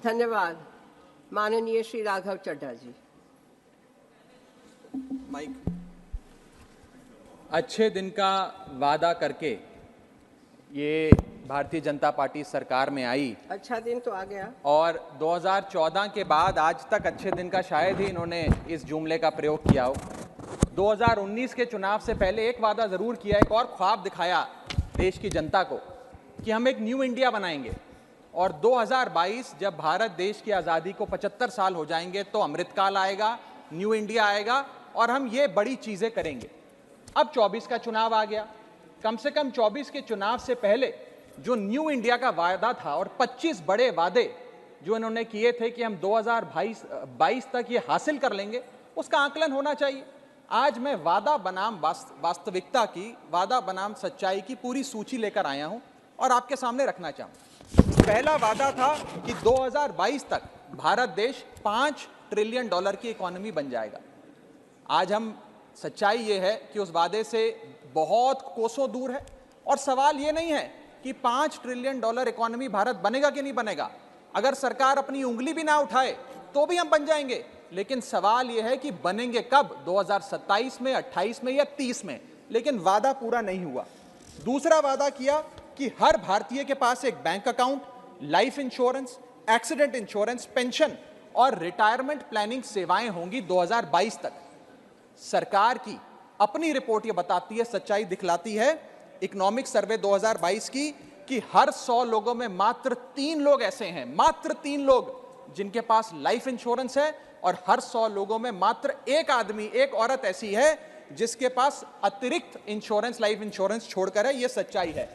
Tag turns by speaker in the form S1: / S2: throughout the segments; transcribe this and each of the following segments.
S1: धन्यवाद। माननीय श्री राघव चड्ढा जी।
S2: माइक।
S3: अच्छे दिन का वादा करके ये भारतीय जनता पार्टी सरकार में आई।
S1: अच्छा दिन तो आ गया।
S3: और 2014 के बाद आज तक अच्छे दिन का शायद ही इन्होंने इस जुमले का प्रयोग किया हो। 2019 के चुनाव से पहले एक वादा जरूर किया, एक और ख्वाब दिखाया देश की जनता को कि हम एक न्यू इंडिया बनाएंगे और 2022 जब भारत देश की आज़ादी को 75 साल हो जाएंगे तो अमृतकाल आएगा, न्यू इंडिया आएगा और हम ये बड़ी चीज़ें करेंगे। अब 24 का चुनाव आ गया। कम से कम 24 के चुनाव से पहले जो न्यू इंडिया का वायदा था और 25 बड़े वादे जो इन्होंने किए थे कि हम 2022 तक ये हासिल कर लेंगे, उसका आकलन होना चाहिए। आज मैं वादा बनाम वास्तविकता की, वादा बनाम सच्चाई की पूरी सूची लेकर आया हूं और आपके सामने रखना चाहूं। पहला वादा था कि 2022 तक भारत देश $5 ट्रिलियन की इकोनॉमी बन जाएगा। आज हम सच्चाई ये है कि उस वादे से बहुत कोसों दूर है और सवाल ये नहीं है कि $5 ट्रिलियन इकोनॉमी भारत बनेगा कि नहीं बनेगा। अगर सरकार अपनी उंगली भी ना उठाए तो भी हम बन जाएंगे, लेकिन सवाल यह है कि बनेंगे कब, 2027 में, 28 में या 30 में। लेकिन वादा पूरा नहीं हुआ। दूसरा वादा किया कि हर भारतीय के पास एक bank account, life insurance, accident insurance, pension और रिटायरमेंट प्लानिंग सेवाएं होंगी 2022 तक। सरकार की अपनी रिपोर्ट ये बताती है, सच्चाई दिखलाती है, इकोनॉमिक सर्वे 2022 की, कि हर 100 लोगों में मात्र 3 लोग ऐसे हैं, मात्र 3 लोग जिनके पास लाइफ इंश्योरेंस है और हर 100 लोगों में मात्र एक आदमी, एक औरत ऐसी है जिसके पास अतिरिक्त इंश्योरेंस, लाइफ इंश्योरेंस छोड़कर है। ये सच्चाई है।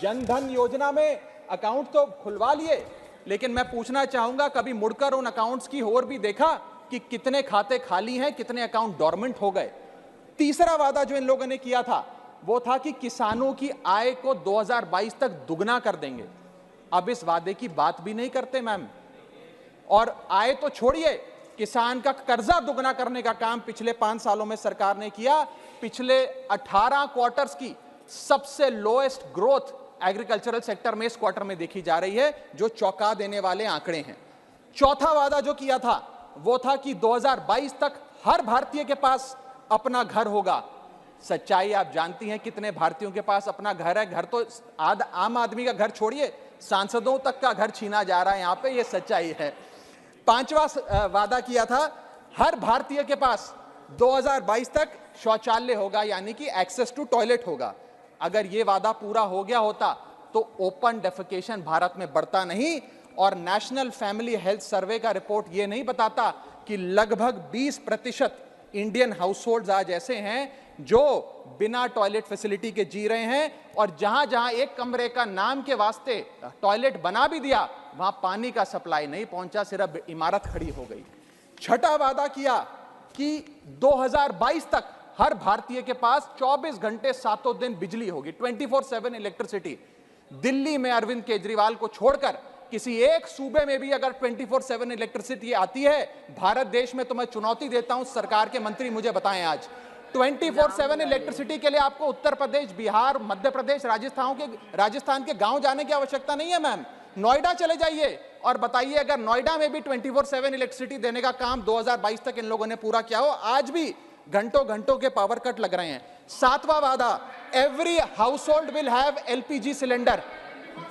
S3: जनधन योजना में अकाउंट तो खुलवा लिए, लेकिन मैं पूछना चाहूंगा, कभी मुड़कर उन अकाउंट्स की ओर भी देखा कि कितने खाते खाली हैं, कितने अकाउंट डोरमेंट हो गए। तीसरा वादा जो इन लोगों ने किया था वो था कि किसानों की आय को 2022 तक दुगना कर देंगे। अब इस वादे की बात भी नहीं करते मैम। और आय तो छोड़िए, किसान का कर्जा दुगना करने का काम पिछले 5 सालों में सरकार ने किया। पिछले 18 क्वार्टर्स की सबसे लोएस्ट ग्रोथ एग्रीकल्चरल सेक्टर में इस क्वार्टर में देखी जा रही है, जो चौंका देने वाले आंकड़े हैं। चौथा वादा जो किया था वो था कि 2022 तक हर भारतीय के पास अपना घर होगा। सच्चाई आप जानती हैं कितने भारतीयों के पास अपना घर है। घर तो आम आदमी का घर छोड़िए, सांसदों तक का घर छीना जा रहा है यहां पे, ये सच्चाई है। पांचवा वादा किया था, हर भारतीय के पास 2022 तक शौचालय होगा, यानी कि एक्सेस टू टॉयलेट होगा। अगर ये वादा पूरा हो गया होता तो ओपन डेफिकेशन भारत में बढ़ता नहीं। और नेशनल फैमिली हेल्थ सर्वे का रिपोर्ट ये नहीं बताता कि लगभग 20% इंडियन हाउसहोल्ड्स आज ऐसे हैं जो बिना टॉयलेट फैसिलिटी के जी रहे हैं, और जहां जहां एक कमरे का नाम के वास्ते टॉयलेट बना भी दिया, वहां पानी का सप्लाई नहीं पहुंचा, सिर्फ इमारत खड़ी हो गई। छठा वादा किया कि 2022 तक हर भारतीय के पास 24 घंटे 7 दिन बिजली होगी, 24/7 इलेक्ट्रिसिटी। दिल्ली में अरविंद केजरीवाल को छोड़कर किसी एक सूबे में भी अगर 24/7 इलेक्ट्रिसिटी आती है भारत देश में, तो मैं चुनौती देता हूं सरकार के मंत्री मुझे बताएं आज 24/7 इलेक्ट्रिसिटी के लिए आपको उत्तर प्रदेश, बिहार, मध्य प्रदेश, राजस्थान के गांव जाने की आवश्यकता नहीं है मैम। नोएडा चले जाइए और बताइए, अगर नोएडा में भी 24/7 इलेक्ट्रिसिटी देने का काम 2022 तक इन लोगों ने पूरा किया हो। आज भी घंटों घंटों के पावर कट लग रहे हैं। सातवां वादा, every house hold will have LPG cylinder.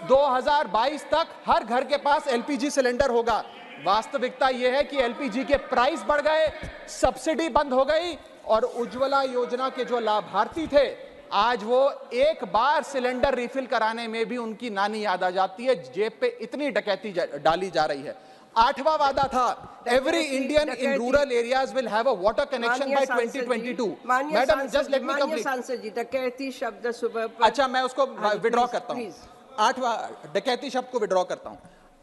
S3: 2022 तक हर घर के पास एलपीजी सिलेंडर होगा। वास्तविकता यह है कि एलपीजी के प्राइस बढ़ गए, सब्सिडी बंद हो गई और उज्ज्वला योजना के जो लाभार्थी थे, आज वो एक बार सिलेंडर रिफिल कराने में भी उनकी नानी याद आ जाती है। जेब पे इतनी डकैती डाली जा रही है। आठवां वादा था, every Indian in rural areas will have a water connection by 2022। Madam just let me complete.
S1: सांसद जी, डकैती शब्द सुबह
S3: अच्छा, मैं उसको विड्रॉ करता हूं। आठवां, डकैती शब्द को विड्रॉ करता हूं।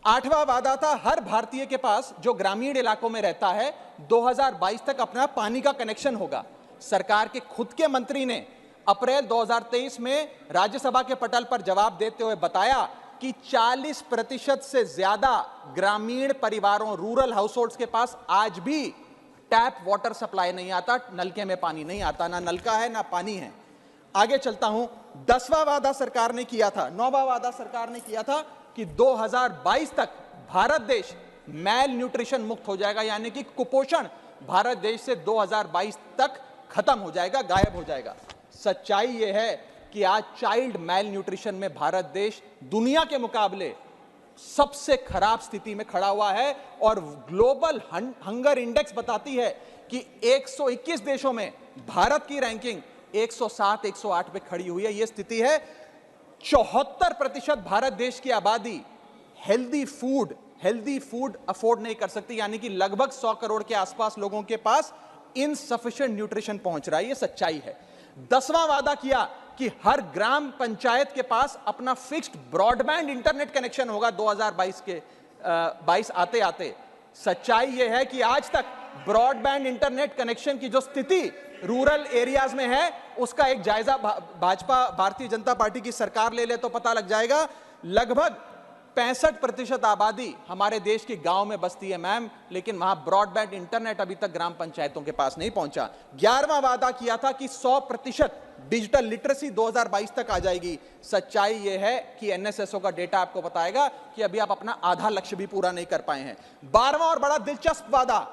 S3: आठवां वादा था, हर भारतीय के पास जो ग्रामीण इलाकों में रहता है 2022 तक अपना पानी का कनेक्शन होगा। सरकार के खुद के मंत्री ने अप्रैल 2023 में राज्यसभा के पटल पर जवाब देते हुए बताया कि 40% से ज्यादा ग्रामीण परिवारों, रूरल हाउसहोल्ड्स के पास आज भी टैप वाटर सप्लाई नहीं आता, नलके में पानी नहीं आता, ना नलका है ना पानी है। आगे चलता हूं। 10वां वादा सरकार ने किया था, 9वां वादा सरकार ने किया था कि 2022 तक भारत देश मैल न्यूट्रिशन मुक्त हो जाएगा, यानी कि कुपोषण भारत देश से 2022 तक खत्म हो जाएगा, गायब हो जाएगा। सच्चाई यह है कि आज चाइल्ड मैल न्यूट्रिशन में भारत देश दुनिया के मुकाबले सबसे खराब स्थिति में खड़ा हुआ है, और ग्लोबल हंगर इंडेक्स बताती है कि 121 देशों में भारत की रैंकिंग 107 108 पे खड़ी हुई है। यह स्थिति है। 74% भारत देश की आबादी हेल्दी फूड अफोर्ड नहीं कर सकती, यानी कि लगभग 100 करोड़ के आसपास लोगों के पास इनसफिशिएंट न्यूट्रिशन पहुंच रहा है। यह सच्चाई है। 10वां वादा किया कि हर ग्राम पंचायत के पास अपना फिक्स्ड ब्रॉडबैंड इंटरनेट कनेक्शन होगा 2022 आते आते। सच्चाई यह है कि आज तक ब्रॉडबैंड इंटरनेट कनेक्शन की जो स्थिति रूरल एरियाज में है, उसका एक जायजा भाजपा भारतीय जनता पार्टी की सरकार ले ले तो पता लग जाएगा। लगभग 65% आबादी हमारे देश के गांव में बसती है मैम, लेकिन वहां ब्रॉडबैंड इंटरनेट अभी तक ग्राम पंचायतों के पास नहीं पहुंचा। 11वां वादा किया था कि 100% डिजिटल लिटरेसी 2022 तक आ जाएगी। सच्चाई यह है कि एनएसएसओ का डेटा आपको बताएगा कि अभी आप अपना आधा लक्ष्य भी पूरा नहीं कर पाए हैं। 12वां और बड़ा दिलचस्प वादा,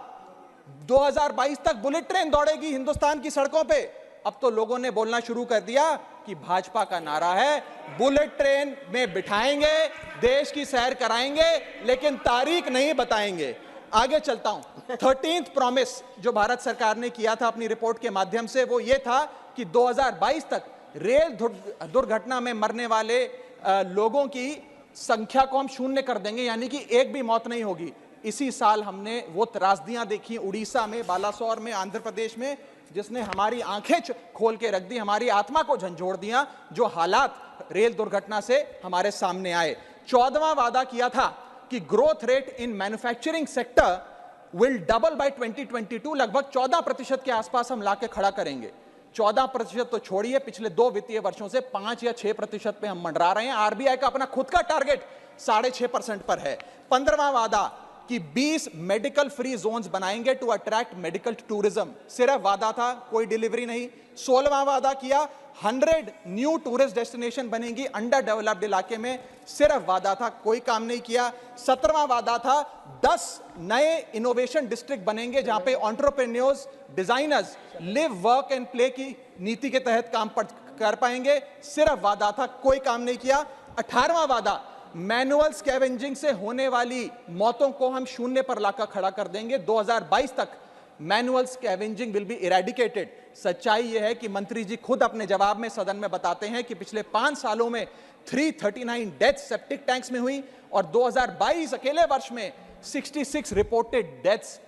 S3: 2022 तक बुलेट ट्रेन दौड़ेगी हिंदुस्तान की सड़कों पे। अब तो लोगों ने बोलना शुरू कर दिया कि भाजपा का नारा है बुलेट ट्रेन में बिठाएंगे, देश की सैर कराएंगे, लेकिन तारीख नहीं बताएंगे। आगे चलता हूं। 13th प्रॉमिस जो भारत सरकार ने किया था अपनी रिपोर्ट के माध्यम से, वो ये था कि 2022 तक रेल दुर्घटना में मरने वाले लोगों की संख्या को हम 0 कर देंगे, यानी कि एक भी मौत नहीं होगी। इसी साल हमने वो त्रासदियां देखी उड़ीसा में, बालासोर में, आंध्र प्रदेश में, जिसने हमारी आंखें खोल के रख दी, हमारी आत्मा को झंझोड़ दिया, जो हालात रेल दुर्घटना से हमारे सामने आए। 14वां वादा किया था कि growth rate in manufacturing sector will double by 2022। लगभग 14% के आसपास हम लाके खड़ा करेंगे। 14% तो छोड़िए, पिछले 2 वित्तीय वर्षों से 5 या 6% पे हम मंडरा रहे हैं। आरबीआई का अपना खुद का टारगेट 6.5% पर है। 15वां वादा कि 20 मेडिकल फ्री जोन्स बनाएंगे टू अट्रैक्ट मेडिकल टूरिज्म। सिर्फ वादा था, कोई डिलीवरी नहीं। 16वां वादा किया 100 न्यू टूरिस्ट डेस्टिनेशन बनेंगी अंडर डेवलप्ड इलाके में। सिर्फ वादा था, कोई काम नहीं किया। 17वां वादा था 10 नए इनोवेशन डिस्ट्रिक्ट बनेंगे जहां पे entrepreneurs, designers live work and play की नीति के तहत काम कर पाएंगे। सिर्फ वादा था, कोई काम नहीं किया। 18वां वादा, मैनुअल स्कैवेंजिंग से होने वाली मौतों को हम 0 पर लाकर खड़ा कर देंगे। 2022 तक manual scavenging will be eradicated. सच्चाई यह है कि मंत्री जी खुद अपने जवाब में सदन में बताते हैं कि पिछले 5 सालों में 339 डेथ्स सेप्टिक टैंक्स में हुई, और 2022 अकेले वर्ष में 66 रिपोर्टेड डेथ्स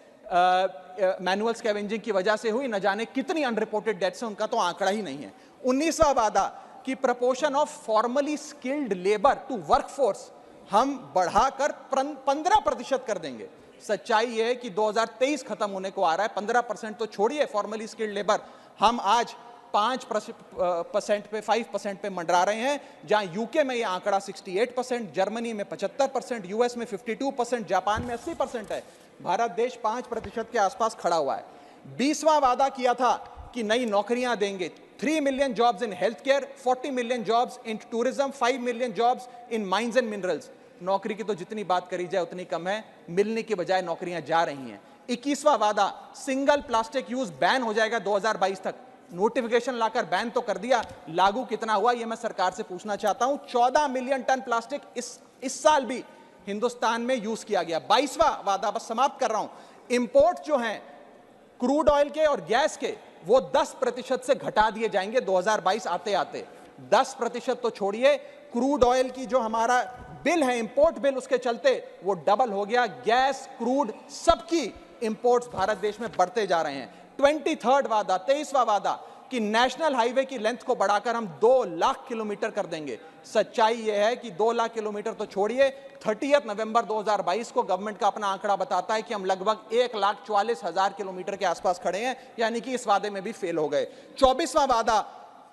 S3: मैनुअल स्कैवेंजिंग की वजह से हुई। न जाने कितनी अनरिपोर्टेड डेथ्स हैं, उनका तो आंकड़ा ही नहीं है। 19वां वादा कि proportion of formally skilled labour to workforce हम बढ़ाकर 15% कर देंगे। सच्चाई यह है कि 2023 खत्म होने को आ रहा है, 15% तो छोड़िए फॉर्मली स्किल्ड लेबर, हम आज 5% पे 5% पे मंडरा रहे हैं। जहां यूके में यह आंकड़ा 68%, जर्मनी में 75%, यूएस में 52%, जापान में 80% है। भारत देश 5% के आसपास खड़ा हुआ है। 20वां वादा किया था कि नई नौकरियां देंगे। 3 million jobs in health care, 40 million jobs in tourism, 5 million jobs in mines and minerals. नौकरी की तो जितनी बात करी जाए उतनी कम है, मिलने की बजाय नौकरियां जा रही हैं। 21वां वादा, सिंगल प्लास्टिक यूज बैन हो जाएगा 2022 तक। नोटिफिकेशन लाकर बैन तो कर दिया, लागू कितना हुआ यह मैं सरकार से पूछना चाहता हूं। 14 मिलियन टन प्लास्टिक इस साल भी हिंदुस्तान में यूज किया गया। 22वां वादा, बस समाप्त कर रहा हूं, इंपोर्ट जो हैं क्रूड ऑयल के और गैस के, वो 10% से घटा दिए जाएंगे 2022 आते आते। 10% तो छोड़िए, क्रूड ऑयल की जो हमारा बिल है, इंपोर्ट बिल, उसके चलते वो डबल हो गया। गैस, क्रूड, सबकी इंपोर्ट्स भारत देश में बढ़ते जा रहे हैं। 23rd वादा, 23वां वादा कि नेशनल हाईवे की लेंथ को बढ़ाकर हम 2 लाख किलोमीटर कर देंगे। सच्चाई यह है कि 2 लाख किलोमीटर तो छोड़िए, 30 नवंबर 2022 को गवर्नमेंट का अपना आंकड़ा बताता है कि हम लगभग 1,44,000 किलोमीटर के आसपास खड़े हैं, यानी कि इस वादे में भी फेल हो गए। 24वां वादा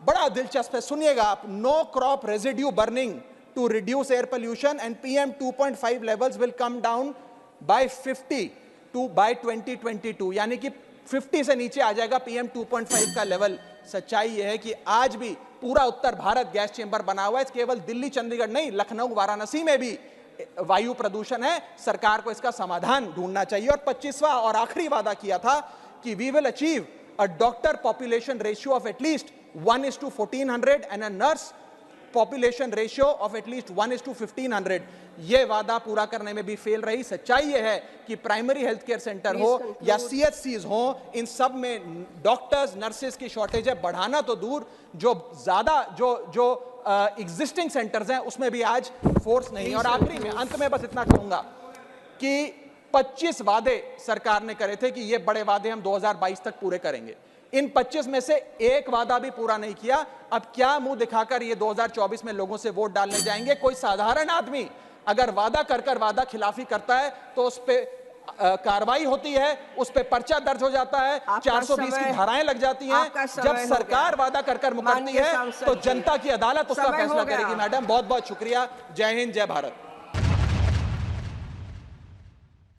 S3: बड़ा दिलचस्प है, सुनिएगा आप, no crop residue burning to reduce air pollution and PM 2.5 levels will come down by 50 by 2022, यानी कि 50 से नीचे आ जाएगा PM 2.5 का लेवल। सच्चाई यह है कि आज भी पूरा उत्तर भारत गैस चेंबर बना हुआ है। केवल दिल्ली, चंडीगढ़ नहीं, लखनऊ, वाराणसी में भी वायु प्रदूषण है, सरकार को इसका समाधान ढूंढना चाहिए। और 25वां और आखिरी वादा किया था कि we will achieve a doctor population ratio of at least 1:1400 and a nurse population ratio of at least 1:1500। यह वादा पूरा करने में भी फेल रही। सच्चाई यह है कि प्राइमरी हेल्थ केयर सेंटर हो या CHCs हो, इन सब में डॉक्टर्स नर्सेज की शॉर्टेज है। बढ़ाना तो दूर, जो ज्यादा जो एग्जिस्टिंग सेंटर्स हैं उसमें भी आज फोर्स नहीं। और आखिरी में अंत में बस इतना कहूंगा कि 25 वादे सरकार ने करे थे कि ये बड़े वादे हम 2022 तक पूरे करेंगे। इन 25 में से एक वादा भी पूरा नहीं किया। अब क्या मुंह दिखाकर ये 2024 में लोगों से वोट डालने जाएंगे? कोई साधारण आदमी अगर वादा कर वादा खिलाफी करता है तो उस पे कार्रवाई होती है, उस पे पर्चा दर्ज हो जाता है, 420 की धाराएं लग जाती हैं। जब सरकार वादा कर मुकरती है तो जनता की अदालत उसका फैसला करेगी। मैडम बहुत बहुत शुक्रिया। जय हिंद, जय भारत।